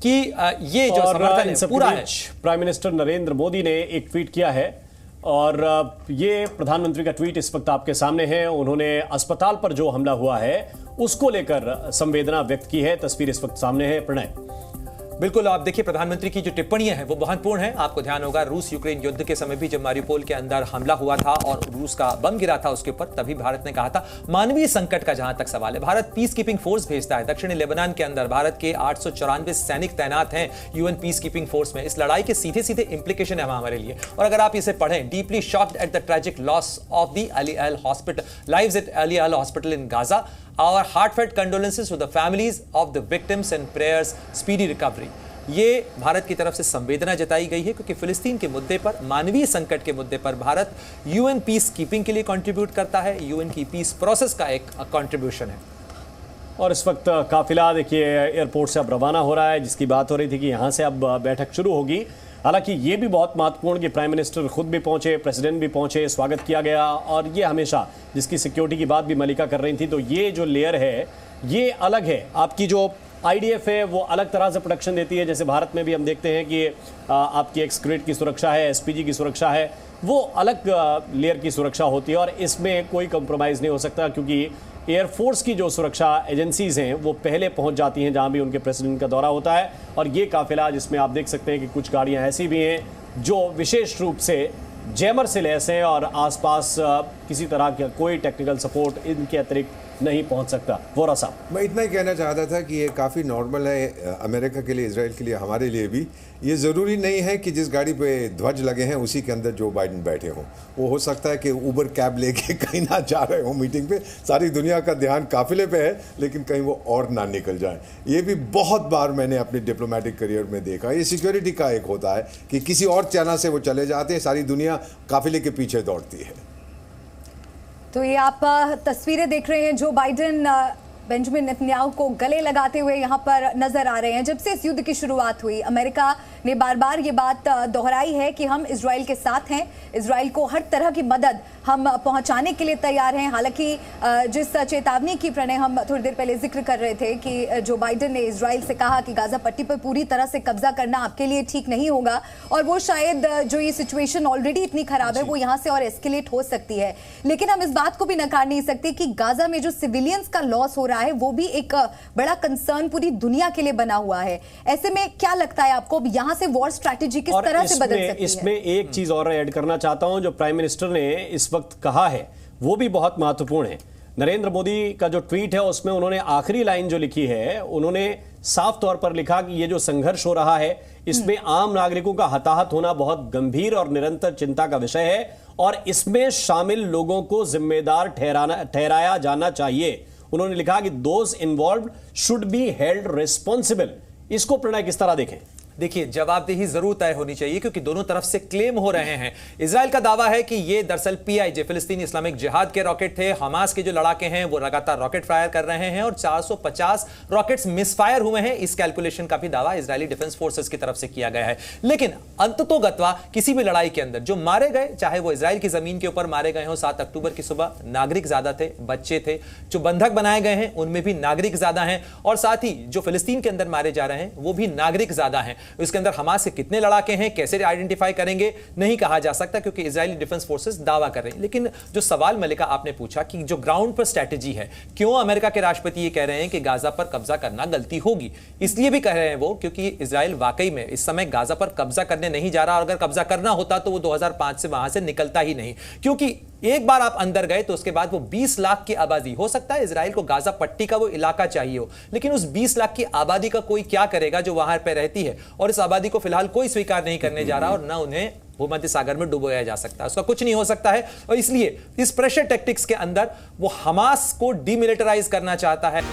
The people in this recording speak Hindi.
कि ये जो समर्थन है पूरा है। प्राइम मिनिस्टर नरेंद्र मोदी ने एक ट्वीट किया है और ये प्रधानमंत्री का ट्वीट इस वक्त आपके सामने है। उन्होंने अस्पताल पर जो हमला हुआ है उसको लेकर संवेदना व्यक्त की है। तस्वीर इस वक्त सामने है। प्रणय, बिल्कुल, आप देखिए प्रधानमंत्री की जो टिप्पणियां हैं वो महत्वपूर्ण हैं। आपको ध्यान होगा रूस यूक्रेन युद्ध के समय भी जब मारियोपोल के अंदर हमला हुआ था और रूस का बम गिरा था उसके ऊपर, तभी भारत ने कहा था मानवीय संकट का जहां तक सवाल है, भारत पीस कीपिंग फोर्स भेजता है। दक्षिणी लेबनान के अंदर भारत के 894 सैनिक तैनात हैं यूएन पीस कीपिंग फोर्स में। इस लड़ाई के सीधे सीधे इंप्लीकेशन है हमारे लिए। और अगर आप इसे पढ़ें, deeply shocked at the tragic loss of the Ali Al hospital lives at Ali Al hospital in Gaza, our heartfelt condolences to the families of the victims and prayers speedy recovery। ये भारत की तरफ से संवेदना जताई गई है क्योंकि फिलिस्तीन के मुद्दे पर, मानवीय संकट के मुद्दे पर भारत यूएन पीस कीपिंग के लिए कंट्रीब्यूट करता है। यूएन की पीस प्रोसेस का एक कंट्रीब्यूशन है। और इस वक्त काफिला देखिए एयरपोर्ट से अब रवाना हो रहा है, जिसकी बात हो रही थी कि यहाँ से अब बैठक शुरू होगी। हालांकि ये भी बहुत महत्वपूर्ण कि प्राइम मिनिस्टर खुद भी पहुंचे, प्रेसिडेंट भी पहुंचे, स्वागत किया गया। और ये हमेशा, जिसकी सिक्योरिटी की बात भी मलिका कर रही थी, तो ये जो लेयर है ये अलग है। आपकी जो आईडीएफ है वो अलग तरह से प्रोटेक्शन देती है। जैसे भारत में भी हम देखते हैं कि आपकी एक्स ग्रेड की सुरक्षा है, एसपीजी की सुरक्षा है, वो अलग लेयर की सुरक्षा होती है और इसमें कोई कंप्रोमाइज़ नहीं हो सकता क्योंकि एयरफोर्स की जो सुरक्षा एजेंसीज हैं वो पहले पहुंच जाती हैं जहां भी उनके प्रेसिडेंट का दौरा होता है। और ये काफिला जिसमें आप देख सकते हैं कि कुछ गाड़ियां ऐसी भी हैं जो विशेष रूप से जैमर से लैस हैं और आसपास किसी तरह का कोई टेक्निकल सपोर्ट इनके अतिरिक्त नहीं पहुंच सकता। वोरा साहब, मैं इतना ही कहना चाहता था कि ये काफ़ी नॉर्मल है अमेरिका के लिए, इजराइल के लिए, हमारे लिए भी। ये ज़रूरी नहीं है कि जिस गाड़ी पे ध्वज लगे हैं उसी के अंदर जो बाइडेन बैठे हों। वो हो सकता है कि ऊबर कैब लेके कहीं ना जा रहे हों मीटिंग पे, सारी दुनिया का ध्यान काफिले पे है, लेकिन कहीं वो और ना निकल जाए। ये भी बहुत बार मैंने अपने डिप्लोमेटिक करियर में देखा। ये सिक्योरिटी का एक होता है कि किसी और चैनल से वो चले जाते हैं, सारी दुनिया काफिले के पीछे दौड़ती है। तो ये आप तस्वीरें देख रहे हैं, जो बाइडेन बेंजामिन नेतन्याहू को गले लगाते हुए यहाँ पर नजर आ रहे हैं। जब से इस युद्ध की शुरुआत हुई, अमेरिका ने बार बार ये बात दोहराई है कि हम इजराइल के साथ हैं, इजराइल को हर तरह की मदद हम पहुंचाने के लिए तैयार हैं। हालांकि जिस चेतावनी की प्रणय हम थोड़ी देर पहले जिक्र कर रहे थे कि जो बाइडेन ने इजराइल से कहा कि गाजा पट्टी पर पूरी तरह से कब्जा करना आपके लिए ठीक नहीं होगा और वो शायद जो ये सिचुएशन ऑलरेडी इतनी खराब है वो यहाँ से और एस्केलेट हो सकती है। लेकिन हम इस बात को भी नकार नहीं सकते कि गाजा में जो सिविलियंस का लॉस हो रहा है वो भी एक बड़ा कंसर्न पूरी दुनिया के लिए बना हुआ है। ऐसे में क्या लगता है आपको यहाँ से वॉर स्ट्रैटेजी किस तरह से बदल सकती है? इसमें एक चीज और ऐड करना चाहता हूं, जो प्राइम मिनिस्टर ने इस वक्त कहा है वो भी बहुत महत्वपूर्ण है। नरेंद्र मोदी का जो ट्वीट है उसमें उन्होंने आखिरी लाइन जो लिखी है, उन्होंने साफ तौर पर लिखा कि ये जो संघर्ष हो रहा है इसमें आम नागरिकों का हताहत होना बहुत गंभीर और निरंतर चिंता का विषय है और इसमें शामिल लोगों को जिम्मेदार ठहराया जाना चाहिए। उन्होंने लिखा कि those involved should be held responsible. इसको प्रणय किस तरह देखें? देखिए, जवाबदेही जरूर तय होनी चाहिए क्योंकि दोनों तरफ से क्लेम हो रहे हैं। इजराइल का दावा है कि ये दरअसल पीआईजे फिलिस्तीनी इस्लामिक जिहाद के रॉकेट थे। हमास के जो लड़ाके हैं वो लगातार रॉकेट फायर कर रहे हैं और 450 रॉकेट्स मिसफायर हुए हैं। इस कैलकुलेशन का भी दावा इजरायली डिफेंस फोर्सेस की तरफ से किया गया है। लेकिन अंततोगत्वा किसी भी लड़ाई के अंदर जो मारे गए, चाहे वो इजराइल की जमीन के ऊपर मारे गए हो 7 अक्टूबर की सुबह, नागरिक ज्यादा थे, बच्चे थे। जो बंधक बनाए गए हैं उनमें भी नागरिक ज्यादा हैं और साथ ही जो फिलिस्तीन के अंदर मारे जा रहे हैं वो भी नागरिक ज्यादा हैं। इसके अंदर हमास से कितने लड़ाके हैं, कैसे आइडेंटिफाई करेंगे, नहीं कहा जा सकता क्योंकि इजरायली डिफेंस फोर्सेस दावा कर रहे हैं। लेकिन जो सवाल मलिका आपने पूछा कि जो ग्राउंड पर स्ट्रैटेजी है, क्यों अमेरिका के राष्ट्रपति ये कह रहे हैं कि गाजा पर कब्जा करना गलती होगी? इसलिए भी कह रहे हैं वो क्योंकि इजराइल वाकई में इस समय गाजा पर कब्जा करने नहीं जा रहा और अगर कब्जा करना होता तो वो 2005 से वहां से निकलता ही नहीं। क्योंकि एक बार आप अंदर गए तो उसके बाद वो 20 लाख की आबादी, हो सकता है इजराइल को गाजा पट्टी का वो इलाका चाहिए हो, लेकिन उस 20 लाख की आबादी का कोई क्या करेगा जो वहां पर रहती है? और इस आबादी को फिलहाल कोई स्वीकार नहीं करने जा रहा और ना उन्हें भूमध्य सागर में डुबोया जा सकता है, उसका कुछ नहीं हो सकता है। और इसलिए इस प्रेशर टैक्टिक्स के अंदर वो हमास को डीमिलिटराइज करना चाहता है।